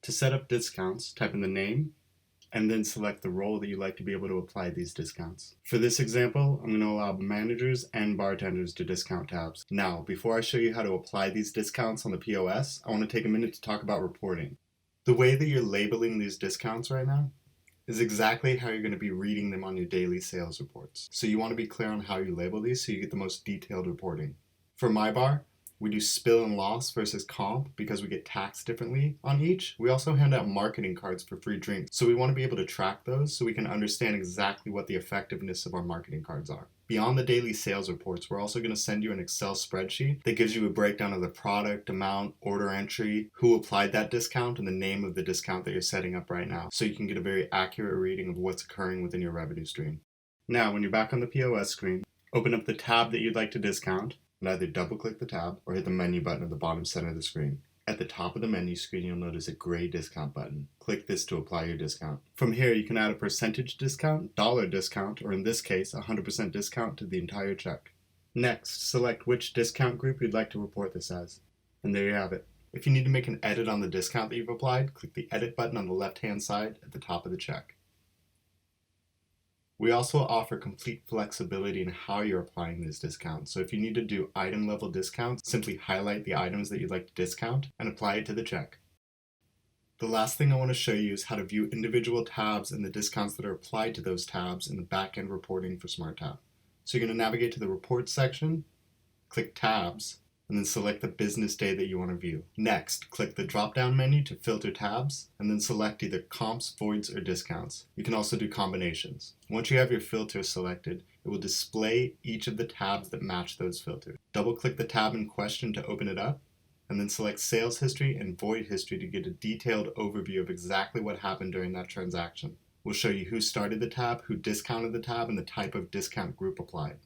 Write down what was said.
To set up discounts, type in the name and then select the role that you'd like to be able to apply these discounts. For this example, I'm going to allow managers and bartenders to discount tabs. Now, before I show you how to apply these discounts on the POS, I want to take a minute to talk about reporting. The way that you're labeling these discounts right now is exactly how you're going to be reading them on your daily sales reports. So you want to be clear on how you label these so you get the most detailed reporting. For my bar, we do spill and loss versus comp because we get taxed differently on each. We also hand out marketing cards for free drinks, so we want to be able to track those so we can understand exactly what the effectiveness of our marketing cards are. Beyond the daily sales reports, we're also going to send you an Excel spreadsheet that gives you a breakdown of the product, amount, order entry, who applied that discount, and the name of the discount that you're setting up right now, so you can get a very accurate reading of what's occurring within your revenue stream. Now, when you're back on the POS screen, open up the tab that you'd like to discount, and either double-click the tab or hit the menu button at the bottom center of the screen. At the top of the menu screen, you'll notice a gray discount button. Click this to apply your discount. From here, you can add a percentage discount, dollar discount, or in this case, 100% discount to the entire check. Next, select which discount group you'd like to report this as. And there you have it. If you need to make an edit on the discount that you've applied, click the Edit button on the left-hand side at the top of the check. We also offer complete flexibility in how you're applying these discounts. So if you need to do item level discounts, simply highlight the items that you'd like to discount and apply it to the check. The last thing I want to show you is how to view individual tabs and the discounts that are applied to those tabs in the back-end reporting for SmartTab. So you're going to navigate to the Reports section, click Tabs, and then select the business day that you want to view. Next, click the drop-down menu to filter tabs, and then select either comps, voids, or discounts. You can also do combinations. Once you have your filter selected, it will display each of the tabs that match those filters. Double-click the tab in question to open it up, and then select Sales History and Void History to get a detailed overview of exactly what happened during that transaction. We'll show you who started the tab, who discounted the tab, and the type of discount group applied.